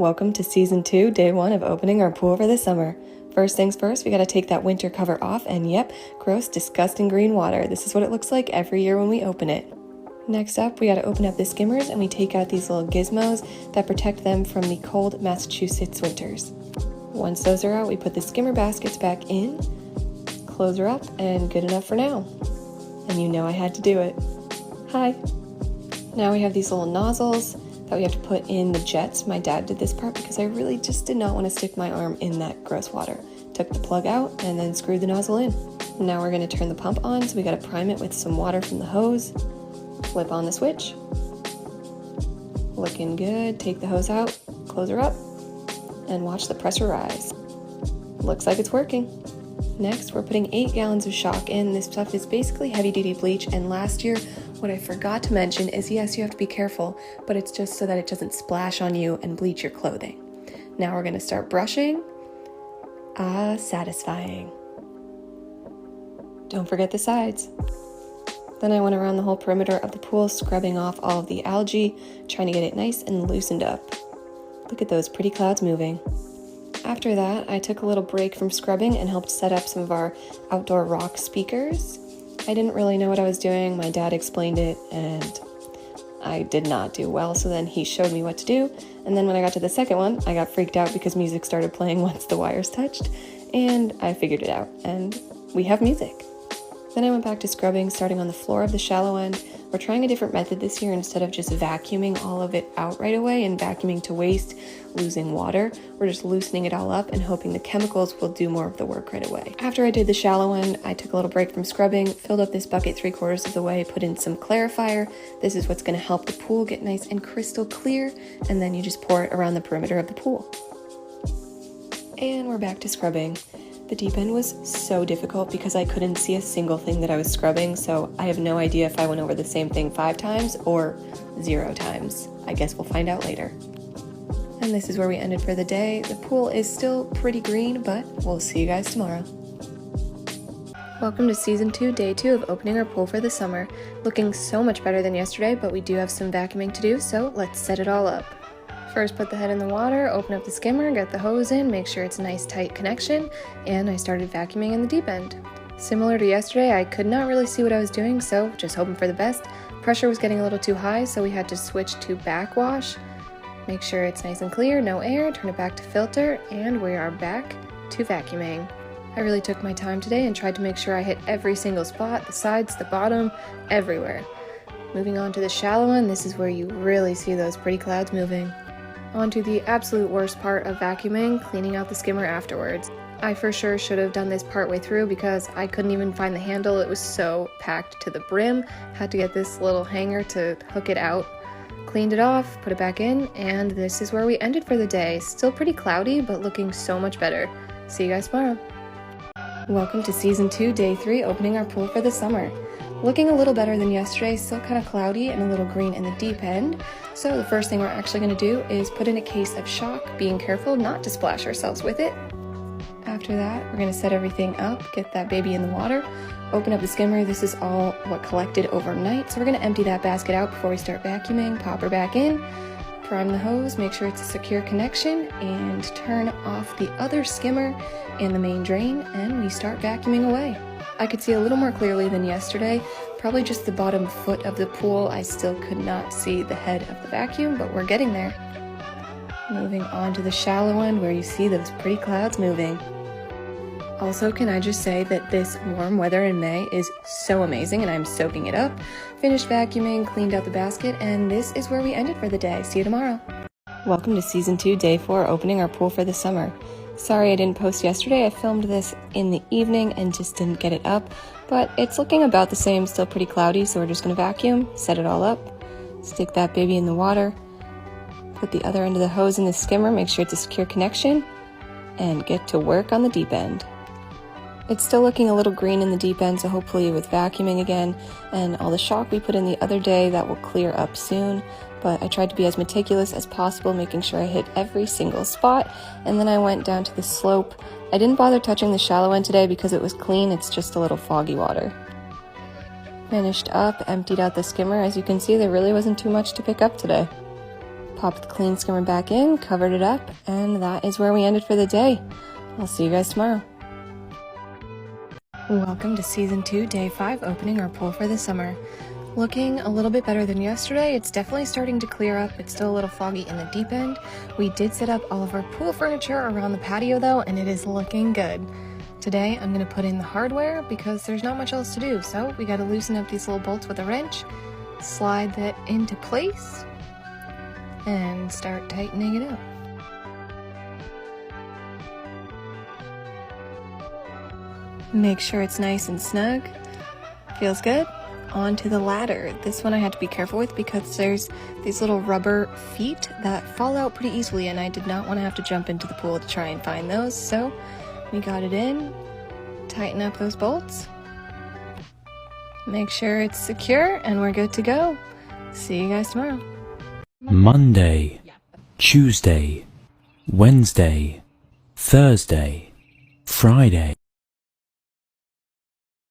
Welcome to Season 2, Day 1 of opening our pool for the summer. First things first, we gotta take that winter cover off and yep, gross, disgusting green water. This is what it looks like every year when we open it. Next up, we gotta open up the skimmers and we take out these little gizmos that protect them from the cold Massachusetts winters. Once those are out, we put the skimmer baskets back in, close her up, and good enough for now. And you know I had to do it. Hi! Now we have these little nozzles that we have to put in the jets. My dad did this part because I really just did not want to stick my arm in that gross water. Took the plug out and then screwed the nozzle in. Now we're going to turn the pump on, so we got to prime it with some water from the hose. Flip on the switch. Looking good. Take the hose out, close her up, and watch the pressure rise. Looks like it's working. Next, we're putting 8 gallons of shock in. This stuff is basically heavy-duty bleach, and last year, what I forgot to mention is yes, you have to be careful, but it's just so that it doesn't splash on you and bleach your clothing. Now we're going to start brushing. Satisfying. Don't forget the sides. Then I went around the whole perimeter of the pool, scrubbing off all of the algae, trying to get it nice and loosened up. Look at those pretty clouds moving. After that, I took a little break from scrubbing and helped set up some of our outdoor rock speakers. I didn't really know what I was doing. My dad explained it and I did not do well, so then he showed me what to do. And then when I got to the second one, I got freaked out because music started playing once the wires touched, and I figured it out, and we have music. Then I went back to scrubbing, starting on the floor of the shallow end. We're trying a different method this year. Instead of just vacuuming all of it out right away and vacuuming to waste, losing water, we're just loosening it all up and hoping the chemicals will do more of the work right away. After I did the shallow end, I took a little break from scrubbing, filled up this bucket 3/4 of the way, put in some clarifier. This is what's going to help the pool get nice and crystal clear, and then you just pour it around the perimeter of the pool. And we're back to scrubbing. The deep end was so difficult because I couldn't see a single thing that I was scrubbing, so I have no idea if I went over the same thing 5 times or 0 times. I guess we'll find out later. And this is where we ended for the day. The pool is still pretty green, but we'll see you guys tomorrow. Welcome to Season 2, Day 2 of opening our pool for the summer. Looking so much better than yesterday, but we do have some vacuuming to do, so let's set it all up. First, put the head in the water, open up the skimmer, get the hose in, make sure it's a nice tight connection, and I started vacuuming in the deep end. Similar to yesterday, I could not really see what I was doing, so just hoping for the best. Pressure was getting a little too high, so we had to switch to backwash. Make sure it's nice and clear, no air, turn it back to filter, and we are back to vacuuming. I really took my time today and tried to make sure I hit every single spot, the sides, the bottom, everywhere. Moving on to the shallow end, this is where you really see those pretty clouds moving. On to the absolute worst part of vacuuming, cleaning out the skimmer afterwards. I for sure should have done this partway through because I couldn't even find the handle. It was so packed to the brim. Had to get this little hanger to hook it out. Cleaned it off, put it back in, and this is where we ended for the day. Still pretty cloudy, but looking so much better. See you guys tomorrow. Welcome to Season 2, Day 3, opening our pool for the summer. Looking a little better than yesterday, still kind of cloudy and a little green in the deep end. So the first thing we're actually going to do is put in a case of shock, being careful not to splash ourselves with it. After that, we're going to set everything up, get that baby in the water, open up the skimmer. This is all what collected overnight, so we're going to empty that basket out before we start vacuuming, pop her back in, prime the hose, make sure it's a secure connection, and turn off the other skimmer and the main drain, and we start vacuuming away. I could see a little more clearly than yesterday, probably just the bottom foot of the pool. I still could not see the head of the vacuum, but we're getting there. Moving on to the shallow end where you see those pretty clouds moving. Also, can I just say that this warm weather in May is so amazing and I'm soaking it up. Finished vacuuming, cleaned out the basket, and this is where we ended for the day. See you tomorrow. Welcome to Season 2, Day 4, opening our pool for the summer. Sorry I didn't post yesterday. I filmed this in the evening and just didn't get it up, but it's looking about the same, still pretty cloudy, so we're just going to vacuum, set it all up, stick that baby in the water, put the other end of the hose in the skimmer, make sure it's a secure connection, and get to work on the deep end. It's still looking a little green in the deep end, so hopefully with vacuuming again and all the shock we put in the other day, that will clear up soon. But I tried to be as meticulous as possible, making sure I hit every single spot, and then I went down to the slope. I didn't bother touching the shallow end today because it was clean, it's just a little foggy water. Finished up, emptied out the skimmer. As you can see, there really wasn't too much to pick up today. Popped the clean skimmer back in, covered it up, and that is where we ended for the day. I'll see you guys tomorrow. Welcome to Season 2, Day 5, opening our pool for the summer. Looking a little bit better than yesterday. It's definitely starting to clear up. It's still a little foggy in the deep end. We did set up all of our pool furniture around the patio though, and it is looking good. Today I'm going to put in the hardware because there's not much else to do. So we got to loosen up these little bolts with a wrench, slide that into place, and start tightening it up. Make sure it's nice and snug. Feels good. Onto the ladder. This one I had to be careful with because there's these little rubber feet that fall out pretty easily, and I did not want to have to jump into the pool to try and find those. So we got it in, tighten up those bolts, make sure it's secure, and we're good to go. See you guys tomorrow. Monday, Tuesday, Wednesday, Thursday, Friday.